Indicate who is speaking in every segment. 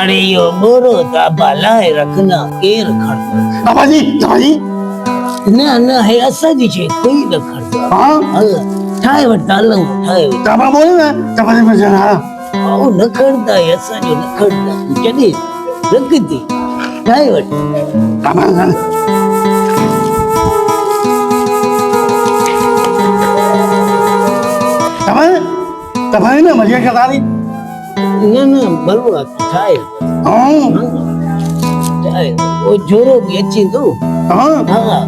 Speaker 1: अरे यो बोरो ताबा लाए रखना केर खड़ता
Speaker 2: ताबाजी
Speaker 1: ना ना है असा जी छे कोई न खड़ता
Speaker 2: हाँ
Speaker 1: ठाए वटा लंग ठाए
Speaker 2: ताबा बोल ना ताबाजी में जाना
Speaker 1: आओ न खड़ता है असा जो न खड़ता जदी रखती ठाए वट
Speaker 2: ताबा ताबा ना मजा क्या तारी
Speaker 1: ना ना बलवा ठाए
Speaker 2: हाँ
Speaker 1: ठाए वो जोरो भी अच्छी तो
Speaker 2: हाँ
Speaker 1: हाँ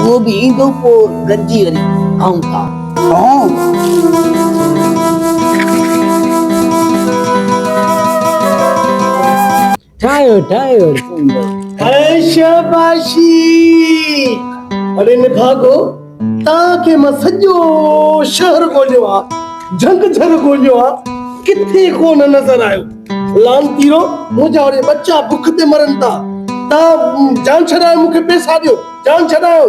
Speaker 1: वो भी इंदो को गंजी वाली खाऊंगा
Speaker 2: हाँ
Speaker 1: ठाए ठाए
Speaker 3: शाबाशी अरे ने भागो ताके मां सॼो शहर ॻोल्हियो आहे झंग झर ॻोल्हियो आहे किथे कोन नज़र आयो लान तीरो मुंहिंजा वरी बच्चा बुख ते मरनि था तव्हां जान छॾायो मूंखे पैसा ॾियो जान छॾायो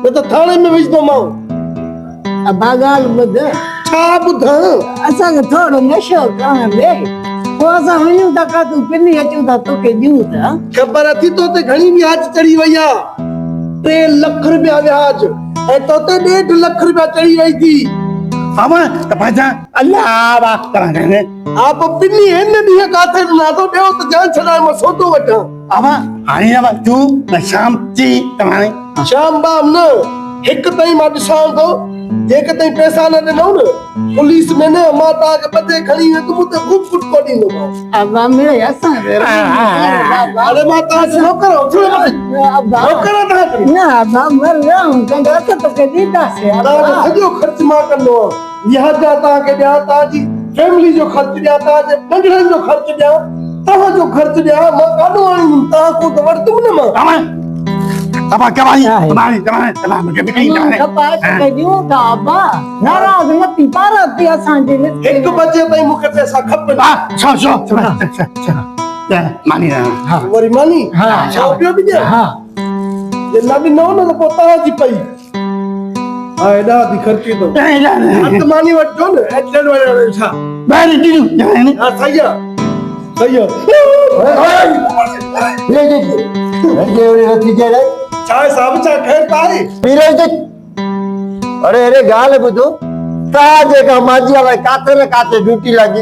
Speaker 3: न त थाणे में विझंदोमांव
Speaker 1: अबा गाल ॿुध
Speaker 3: छा ॿुधां
Speaker 1: असांखे थोरो नशो करण ॾे पोइ असां वञूं था का तूं पिनी अचूं था तोखे ॾियूं था
Speaker 3: ख़बर अथी तो ते घणी व्याज चढ़ी वई आहे 3 लख रुपया व्याज ऐं तो ते 1.5 लख रुपया चढ़ी वई थी
Speaker 2: ताबा ताबाजा अल्लाह बा करा देने
Speaker 3: आप पिनी हिन ॾींहं काथे नादो ॾियो त जान छॾाए मां सोतो वठां
Speaker 2: आवा हाणे अब तू न शाम जी तमाने
Speaker 3: शाम बाम न हिकु ताईं मां ॾिसां थो जेके ताईं पैसा न ॾिनऊं न पुलिस में न मां तव्हांखे ॿधे खणी वेंदुमि त ख़ूब फुटको ॾींदोमांव
Speaker 1: अबा मिले असां
Speaker 3: अरे मां तव्हांखे नौकर नौकर
Speaker 1: ना अबा मर रहूं कंहिंखे रख तोखे ॾींदासीं
Speaker 3: तव्हांजो सॼो ख़र्च मां कंदो आहियां लिहाज़ा तव्हांखे ॾियां तव्हांजी फैमिली जो ख़र्च ॾियां तव्हांजे नंढड़नि जो ख़र्च ॾियां तव्हांजो ख़र्च ॾियां मां काॾो आणींदुमि तव्हां को त वरितुमि न मां
Speaker 2: ताबा क्या भाई तमाने मुझे भी कहीं जाने
Speaker 1: नाराज़ मती पारती असांजे
Speaker 3: 1 बजे ताईं मूंखे पैसा खपनि
Speaker 2: शो मानी ना
Speaker 3: वरी मानी छा ॿियो बि ॾियां
Speaker 1: हा
Speaker 3: जे न ॾिनो न त पोइ तव्हांजी पई हा एॾा थी ख़र्ची थो हथ मानी वठिजो न एडमिट वञण छा
Speaker 2: बैठ दिलू जाने
Speaker 3: हा सही आहे छा हिसाब छा ख़ैर तारे
Speaker 4: अरे अरे गाल ॿुधो तव्हां जेका मांझीअ में काथे न काथे ड्यूटी लॻी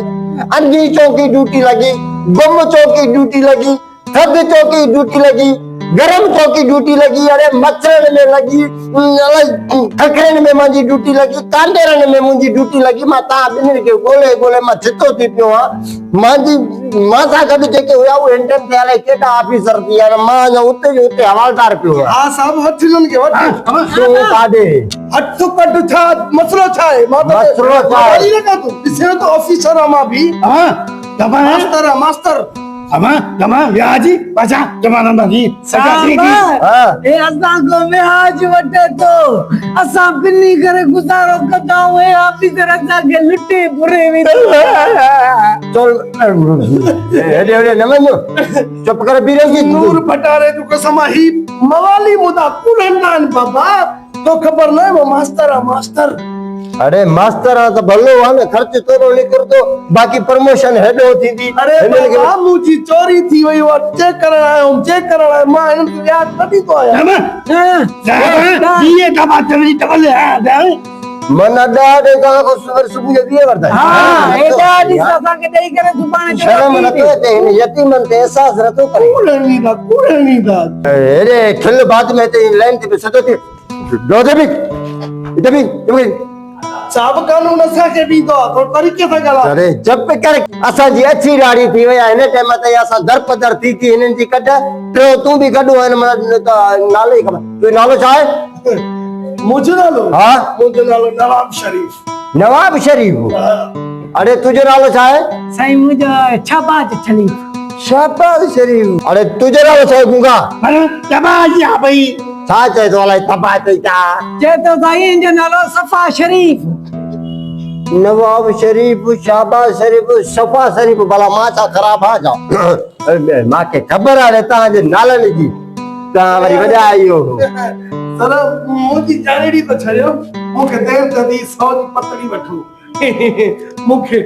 Speaker 4: अंगी चौकी ड्यूटी लॻी गुम चौकी ड्यूटी लॻी थधि चौकी ड्यूटी लॻी गरम चौकी ड्यूटी लॻी अरे मच्छरनि में लॻी ठकरनि में मुंहिंजी ड्यूटी लॻी कांडेरनि में मुंहिंजी ड्यूटी लॻी मां तव्हां ॿिन्हिनि खे ॻोल्हे ॻोल्हे मां छितो थी पियो आहियां मां सां गॾु जेके हुया उहे इंटर्न थिया केॾा ऑफिसर थी विया मां उते जो उते हवालदार पियो आहियां
Speaker 3: हा साहब वठ हिननि खे वठ
Speaker 4: तूं काॾे
Speaker 3: हथ कढ छा मसलो छा आहे मां त
Speaker 4: मसलो छा आहे?
Speaker 3: वरी न कर तूं ॾिसे तो ऑफिसर आं मां बि
Speaker 2: हाँ तमा
Speaker 3: मास्टर आहे मास्टर
Speaker 2: तमा व्याजी बचा जमाना बाजी सजा थी
Speaker 4: हाँ
Speaker 1: ए असां को व्याज वठे तो असां पिनी करे गुज़ारो कंदा आहियूं ए ऑफिसर असांखे लुटे बुरे में
Speaker 4: चल हेॾे न वञो चुप करे बीह रही
Speaker 3: नूर फटारे जो कसम ही मवाली मुदा कुलंदा आहिनि बाबा तो ख़बर न आहे वो मास्टर आहे मास्टर
Speaker 4: अरे मास्टर तो भलो है ना खर्च तोरो निकरतो बाकी प्रमोशन हेडो थींदी
Speaker 3: अरे बाबा मुंहिंजी चोरी थी वई हुआ चेक करण आयो मां हिननि खे व्याज न ॾींदो आहियां
Speaker 2: ये तबा चली तबले
Speaker 4: मन अड्डा दे का को सुबह दिए वरदा
Speaker 1: हां एडा ॾिस असांखे ॾेई करे दुकान ते
Speaker 4: शर्म न पे ते यतीमन ते एहसास रतो करे
Speaker 3: कूड़नी दा
Speaker 4: अरे खिल बाद में ते लाइन ते सदो थी दो दे भी
Speaker 3: साहब कानून असांखे ॾींदो आहे थोरो तरीक़े सां ॻाल्हाए
Speaker 4: अरे जब कर असा जी अच्छी राड़ी थी वया हिन टाइम ते असा दरपदर थी हिनन जी कढ तो तू भी कढो है नाले खबर तू नालो छा है
Speaker 3: मुंहिंजो नालो
Speaker 4: हां
Speaker 3: मुंहिंजो नालो नवाब शरीफ
Speaker 4: अरे तुझो नालो छा है
Speaker 1: साईं मुंहिंजो छाबाज छली
Speaker 4: शाबाश शरीफ अरे तुझो नालो छा है गुंगा
Speaker 2: तबा या भाई
Speaker 4: छा चए तो अलाई तबा ते छा
Speaker 1: जे तो साईं जो नालो सफा शरीफ
Speaker 4: नवाब शरीफ शाबाश शरीफ सफा शरीफ भला मां छा खराब आ जा मां के खबर आहे तव्हां जे नालनि जी तव्हां वरी वॼायो
Speaker 3: सर मुंहिंजी जानेड़ी तो छड़ियो मूंखे देर जदी 100 जी पतड़ी वठो मूंखे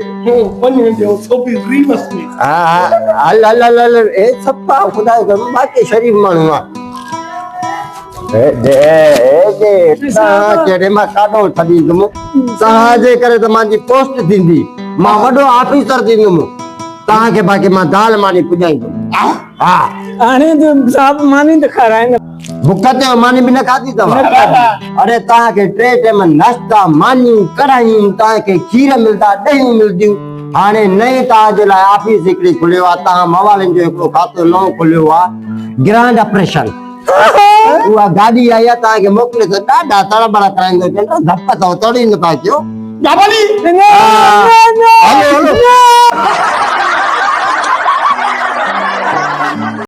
Speaker 3: वञण ॾियो सोभी रीमस में
Speaker 4: हल हल हल हल ए सफ़ा ख़ुदा जो घर बाक़ी शरीफ़ माण्हू आहे कहिड़े मां काॾो छॾींदुमि तव्हांजे करे त मुंहिंजी पोस्ट थींदी मां वॾो ऑफिसर थींदुमि तव्हांखे बाक़ी मां दाल मानी पुॼाईंदुमि हा
Speaker 1: हाणे साहब मानी त खाराए न
Speaker 4: बुख ते मानी बि न खाधी अथव अरे तव्हांखे 3 टाइम नाश्ता मानियूं कढ़ायूं तव्हांखे खीर मिलंदा ॾहियूं मिलंदियूं हाणे नई तव्हांजे लाइ ऑफिस हिकिड़ी खुलियो आहे तव्हां मवालनि जो हिकिड़ो खातो नओं खुलियो आहे ग्रैंड ऑपरेशन उहा गाॾी आई आहे तव्हांखे मोकिले त ॾाढा तड़बड़ कराईंदो चवंदो धप अथव तोड़ी न था कयो
Speaker 3: जाबाली
Speaker 4: हलो हलो